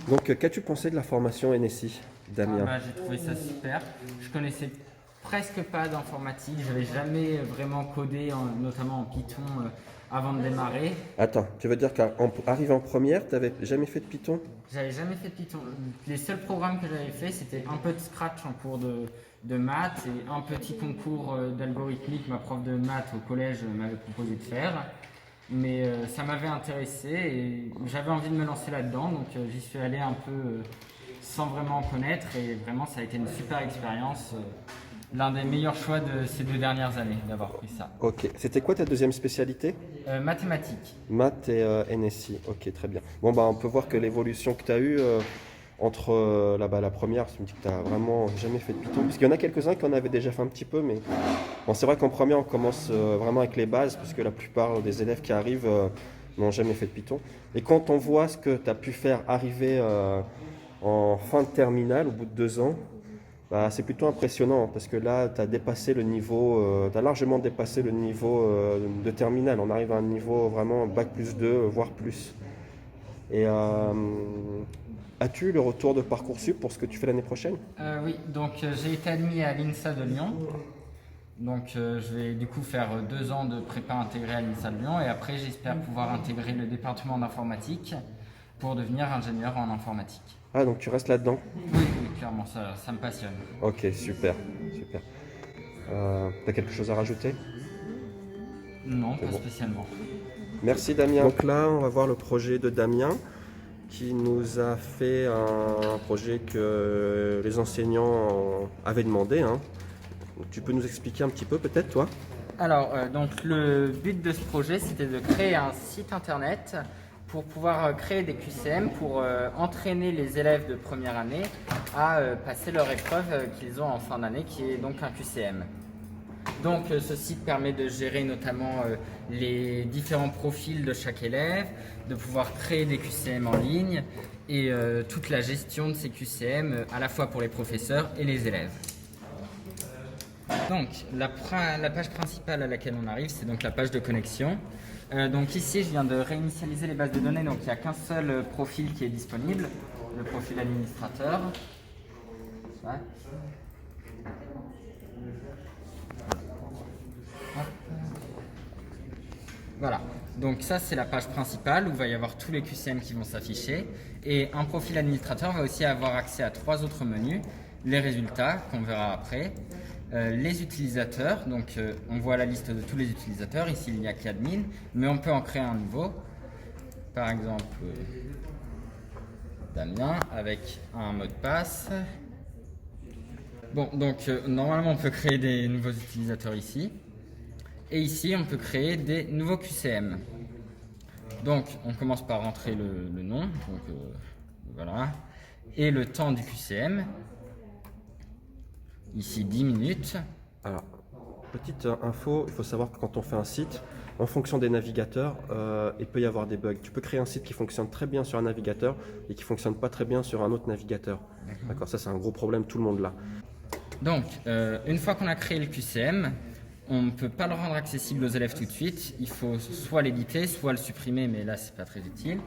Donc, qu'as-tu pensé de la formation NSI, Damien? J'ai trouvé ça super. Je connaissais presque pas d'informatique. Je n'avais jamais vraiment codé, notamment en Python, avant de démarrer. Attends, tu veux dire qu'arrivé en première, tu n'avais jamais fait de Python? J'avais jamais fait de Python. Les seuls programmes que j'avais fait, c'était un peu de Scratch en cours de maths et un petit concours d'algorithmique. Ma prof de maths au collège m'avait proposé de faire. Mais ça m'avait intéressé et j'avais envie de me lancer là-dedans. Donc j'y suis allé un peu sans vraiment en connaître et vraiment ça a été une super expérience. L'un des meilleurs choix de ces 2 dernières années d'avoir pris ça. Ok. C'était quoi ta deuxième spécialité? Mathématiques. Maths et NSI. Ok, très bien. Bon, bah, on peut voir que l'évolution que tu as eue entre la première, tu me dis que tu n'as vraiment jamais fait de Python. Parce qu'il y en a quelques-uns qui en avaient déjà fait un petit peu, mais bon, c'est vrai qu'en première, on commence vraiment avec les bases, parce que la plupart des élèves qui arrivent n'ont jamais fait de Python. Et quand on voit ce que tu as pu faire arriver en fin de terminale, au bout de 2 ans, bah, c'est plutôt impressionnant parce que là, tu as dépassé le niveau, tu as largement dépassé le niveau de terminale. On arrive à un niveau vraiment bac plus 2, voire plus. Et as-tu eu le retour de Parcoursup pour ce que tu fais l'année prochaine? Oui, donc j'ai été admis à l'INSA de Lyon. Donc je vais du coup faire 2 ans de prépa intégrée à l'INSA de Lyon et après j'espère pouvoir intégrer le département d'informatique pour devenir ingénieur en informatique. Ah, donc tu restes là-dedans? Oui, clairement, ça me passionne. Ok, super, super. T'as quelque chose à rajouter? Non, C'est pas bon. spécialement. Merci Damien. Donc là, on va voir le projet de Damien qui nous a fait un projet que les enseignants avaient demandé, hein. Donc, tu peux nous expliquer un petit peu peut-être toi? Alors, donc le but de ce projet, c'était de créer un site internet pour pouvoir créer des QCM pour entraîner les élèves de première année à passer leur épreuve qu'ils ont en fin d'année, qui est donc un QCM. Donc ce site permet de gérer notamment les différents profils de chaque élève, de pouvoir créer des QCM en ligne et toute la gestion de ces QCM à la fois pour les professeurs et les élèves. Donc la page principale à laquelle on arrive, c'est donc la page de connexion. Donc ici, je viens de réinitialiser les bases de données, donc il n'y a qu'un seul profil qui est disponible, le profil administrateur. Ouais. Voilà, donc ça c'est la page principale où il va y avoir tous les QCM qui vont s'afficher et un profil administrateur va aussi avoir accès à 3 autres menus, les résultats qu'on verra après, les utilisateurs, donc on voit la liste de tous les utilisateurs, ici il n'y a qu'admin, mais on peut en créer un nouveau, par exemple Damien avec un mot de passe. Bon, donc normalement on peut créer des nouveaux utilisateurs ici. Et ici, on peut créer des nouveaux QCM. Donc, on commence par rentrer le nom, donc voilà, et le temps du QCM. Ici, 10 minutes. Alors, petite info, il faut savoir que quand on fait un site, en fonction des navigateurs, il peut y avoir des bugs. Tu peux créer un site qui fonctionne très bien sur un navigateur et qui ne fonctionne pas très bien sur un autre navigateur. D'accord, ça c'est un gros problème, tout le monde l'a. Donc, une fois qu'on a créé le QCM, on ne peut pas le rendre accessible aux élèves tout de suite. Il faut soit l'éditer, soit le supprimer, mais là, c'est pas très utile.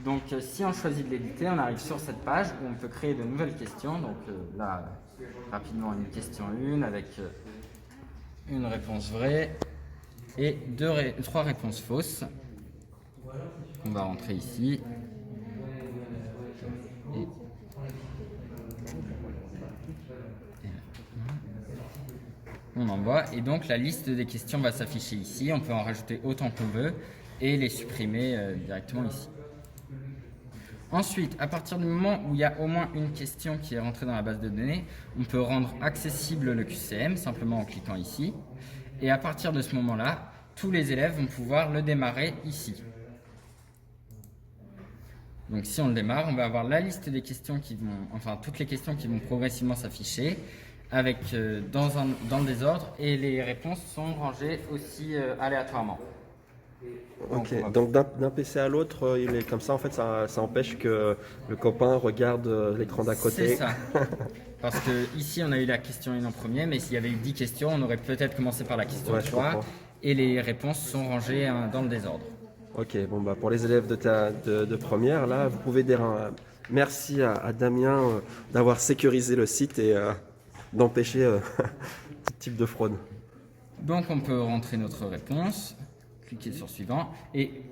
Donc, si on choisit de l'éditer, on arrive sur cette page où on peut créer de nouvelles questions. Donc là, rapidement, une question 1 avec une réponse vraie et 3 réponses fausses. On va rentrer ici. Et on envoie et donc la liste des questions va s'afficher ici, on peut en rajouter autant qu'on veut et les supprimer directement ici. Ensuite, à partir du moment où il y a au moins une question qui est rentrée dans la base de données, on peut rendre accessible le QCM simplement en cliquant ici et à partir de ce moment-là, tous les élèves vont pouvoir le démarrer ici. Donc si on le démarre, on va avoir la liste des questions toutes les questions qui vont progressivement s'afficher avec dans le désordre et les réponses sont rangées aussi aléatoirement. Ok, donc d'un PC à l'autre, il est comme ça, en fait, ça empêche que le copain regarde l'écran d'à côté. C'est ça. Parce que ici, on a eu la question 1 en premier, mais s'il y avait eu 10 questions, on aurait peut-être commencé par la question 3 et les réponses sont rangées dans le désordre. Ok, bon bah pour les élèves de première, là, vous pouvez Merci à Damien d'avoir sécurisé le site et d'empêcher ce type de fraude. Donc on peut rentrer notre réponse, cliquer sur suivant et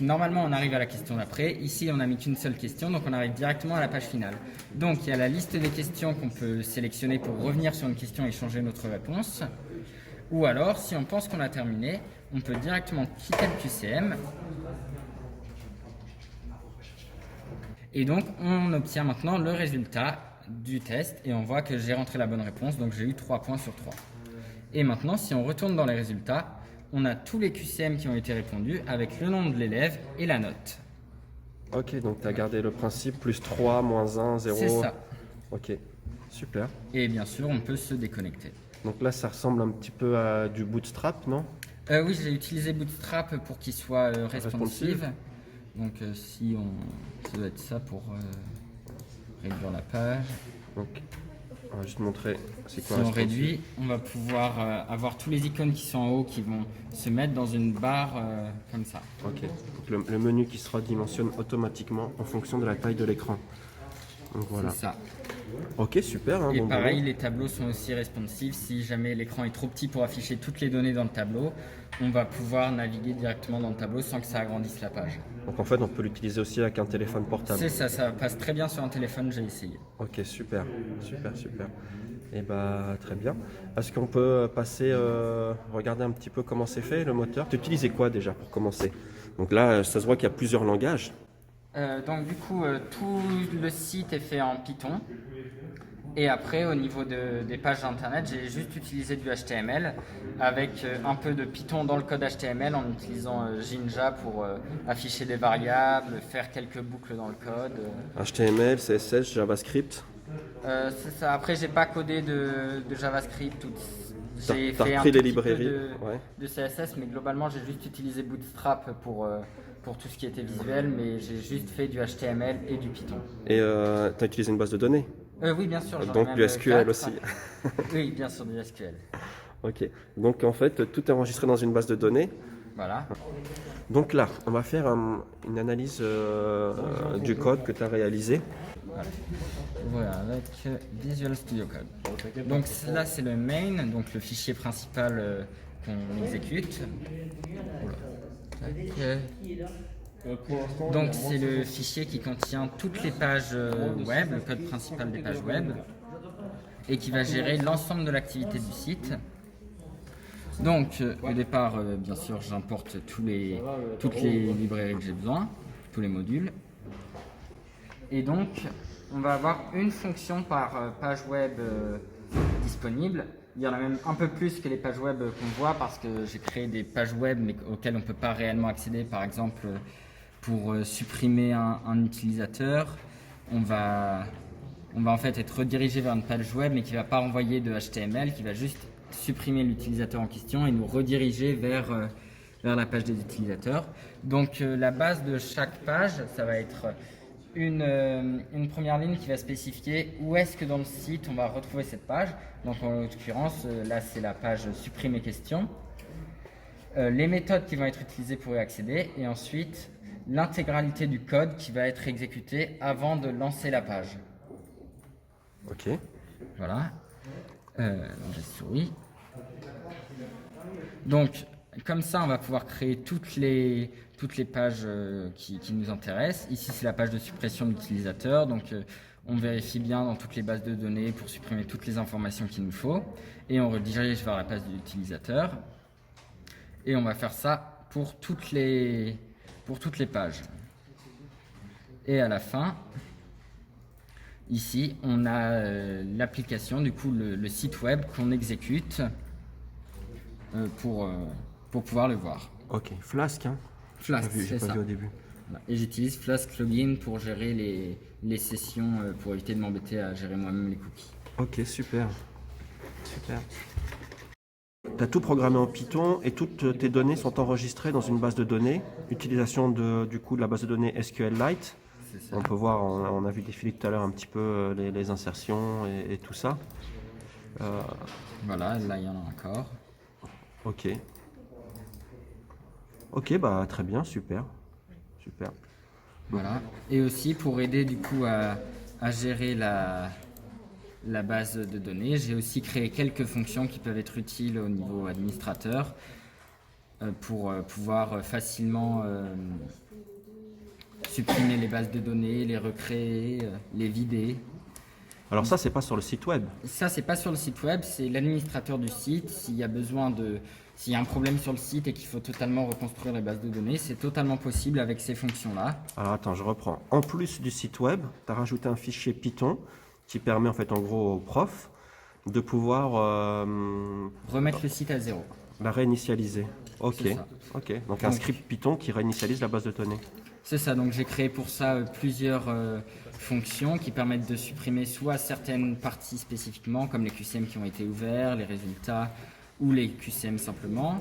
normalement on arrive à la question d'après. Ici on n'a mis qu'une seule question, donc on arrive directement à la page finale. Donc il y a la liste des questions qu'on peut sélectionner pour revenir sur une question et changer notre réponse. Ou alors si on pense qu'on a terminé, on peut directement quitter le QCM. Et donc on obtient maintenant le résultat du test et on voit que j'ai rentré la bonne réponse, donc j'ai eu 3 points sur 3. Et maintenant, si on retourne dans les résultats, on a tous les QCM qui ont été répondus avec le nom de l'élève et la note. Ok, donc tu as gardé le principe plus 3, moins 1, 0. C'est ça. Ok, super. Et bien sûr, on peut se déconnecter. Donc là, ça ressemble un petit peu à du Bootstrap, non? Oui, j'ai utilisé Bootstrap pour qu'il soit responsive. Donc si on... ça doit être ça pour réduire la page. Donc, on va juste montrer c'est quoi. Si on réduit, on va pouvoir avoir tous les icônes qui sont en haut qui vont se mettre dans une barre comme ça. Ok, donc le menu qui se redimensionne automatiquement en fonction de la taille de l'écran. Donc voilà. C'est ça. Ok, super. Hein, Et bon pareil, boulot. les tableaux sont aussi responsives. Si jamais l'écran est trop petit pour afficher toutes les données dans le tableau, on va pouvoir naviguer directement dans le tableau sans que ça agrandisse la page. Donc en fait, on peut l'utiliser aussi avec un téléphone portable. C'est ça, ça passe très bien sur un téléphone, j'ai essayé. Ok, super, super, super. Et bah très bien. Est-ce qu'on peut passer, regarder un petit peu comment c'est fait le moteur? Tu utilisais quoi déjà pour commencer? Donc là, ça se voit qu'il y a plusieurs langages. Donc du coup, tout le site est fait en Python. Et après, au niveau des pages internet, j'ai juste utilisé du HTML avec un peu de Python dans le code HTML en utilisant Jinja pour afficher des variables, faire quelques boucles dans le code. HTML, CSS, JavaScript. C'est ça. Après, j'ai pas codé de JavaScript. J'ai T'as fait un repris tout les petit peu librairies. de, Ouais. de CSS, mais globalement, j'ai juste utilisé Bootstrap pour tout ce qui était visuel, mais j'ai juste fait du HTML et du Python. Et tu as utilisé une base de données. Oui, bien sûr. j'en ai Donc même du SQL 4. aussi. Oui, bien sûr, du SQL. Ok. Donc en fait, tout est enregistré dans une base de données. Voilà. Donc là, on va faire une analyse du code que tu as réalisé. Voilà, avec Visual Studio Code. Donc là, c'est le main, donc le fichier principal qu'on exécute. Oula. Tac. Donc c'est le fichier qui contient toutes les pages web, le code principal des pages web, et qui va gérer l'ensemble de l'activité du site. Donc au départ, bien sûr, j'importe toutes les librairies que j'ai besoin, tous les modules. Et donc, on va avoir une fonction par page web disponible. Il y en a même un peu plus que les pages web qu'on voit parce que j'ai créé des pages web mais auxquelles on ne peut pas réellement accéder. Par exemple, pour supprimer un utilisateur, on va en fait être redirigé vers une page web mais qui ne va pas renvoyer de HTML, qui va juste supprimer l'utilisateur en question et nous rediriger vers la page des utilisateurs. Donc la base de chaque page, ça va être une première ligne qui va spécifier où est-ce que dans le site on va retrouver cette page. Donc en l'occurrence, là c'est la page supprimer question. Les méthodes qui vont être utilisées pour y accéder et ensuite l'intégralité du code qui va être exécuté avant de lancer la page. Ok. Voilà. J'ai souris. Donc, comme ça, on va pouvoir créer toutes les pages qui nous intéressent. Ici, c'est la page de suppression d'utilisateur. Donc, on vérifie bien dans toutes les bases de données pour supprimer toutes les informations qu'il nous faut. Et on redirige vers la page de l'utilisateur. Et on va faire ça pour toutes les pages. Et à la fin, ici, on a l'application, du coup, le site web qu'on exécute pour pouvoir le voir. Ok. Flask, hein. Flask, J'ai c'est pas ça. vu au début. Et j'utilise Flask Login pour gérer les sessions, pour éviter de m'embêter à gérer moi-même les cookies. Ok, super. Super. Tu as tout programmé en Python et toutes tes données sont enregistrées dans une base de données. Utilisation de la base de données SQLite. C'est ça. On peut voir, on a vu défiler tout à l'heure un petit peu les insertions et tout ça. Voilà, là il y en a encore. Ok. Ok, bah très bien, super. Super. Voilà. Et aussi pour aider du coup à gérer la base de données, j'ai aussi créé quelques fonctions qui peuvent être utiles au niveau administrateur pour pouvoir facilement supprimer les bases de données, les recréer, les vider. Alors ça, c'est pas sur le site web. Ça, c'est pas sur le site web, c'est l'administrateur du site. S'il y a un problème sur le site et qu'il faut totalement reconstruire les bases de données, c'est totalement possible avec ces fonctions-là. Alors attends, je reprends. En plus du site web, tu as rajouté un fichier Python qui permet en fait en gros au prof de pouvoir Remettre le site à zéro. la réinitialiser. Ok, C'est ça. ok. Donc un script Python qui réinitialise la base de données. C'est ça, donc j'ai créé pour ça plusieurs fonctions qui permettent de supprimer soit certaines parties spécifiquement, comme les QCM qui ont été ouverts, les résultats, ou les QCM simplement,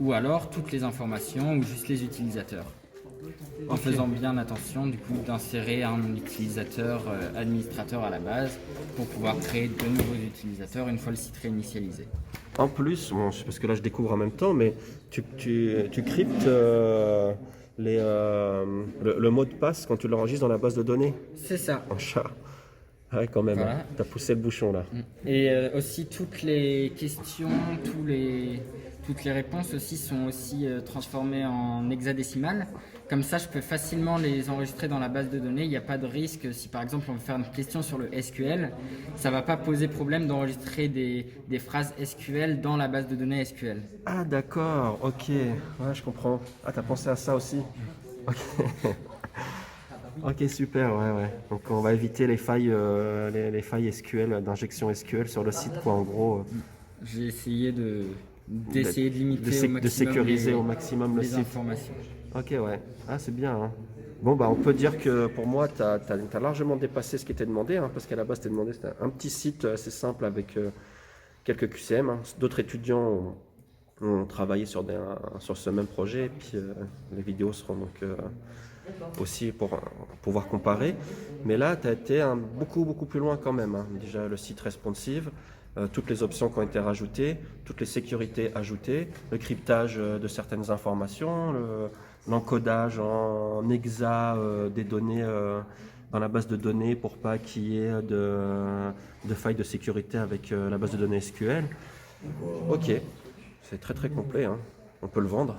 ou alors toutes les informations ou juste les utilisateurs. En faisant bien attention du coup d'insérer un utilisateur administrateur à la base pour pouvoir créer de nouveaux utilisateurs une fois le site réinitialisé. En plus, bon, parce que là je découvre en même temps, mais tu cryptes le mot de passe quand tu l'enregistres dans la base de données C'est ça. en chat. Ouais, quand même, Voilà. hein. T'as poussé le bouchon là. Et aussi toutes les questions, toutes les réponses aussi sont aussi transformées en hexadécimal. Comme ça, je peux facilement les enregistrer dans la base de données. Il n'y a pas de risque. Si par exemple on veut faire une question sur le SQL, ça ne va pas poser problème d'enregistrer des phrases SQL dans la base de données SQL. Ah d'accord, ok, ouais je comprends. Ah t'as pensé à ça aussi. Ok. Ok super, ouais. Donc on va éviter les failles SQL, d'injection SQL sur le site quoi en gros. J'ai essayé d'essayer de limiter au maximum de sécuriser au maximum le les site. informations. Ok ouais, ah c'est bien. Hein. Bon bah on peut dire que pour moi t'as largement dépassé ce qui était demandé, hein, parce qu'à la base c'était demandé c'était un petit site assez simple avec quelques QCM. Hein. D'autres étudiants ont travaillé sur ce même projet, et puis les vidéos seront donc aussi pour pouvoir comparer. Mais là, tu as été beaucoup plus loin quand même. Hein. Déjà, le site responsive, toutes les options qui ont été rajoutées, toutes les sécurités ajoutées, le cryptage de certaines informations, l'encodage en hexa des données dans la base de données pour pas qu'il y ait de failles de sécurité avec la base de données SQL. Ok, c'est très complet, hein. On peut le vendre.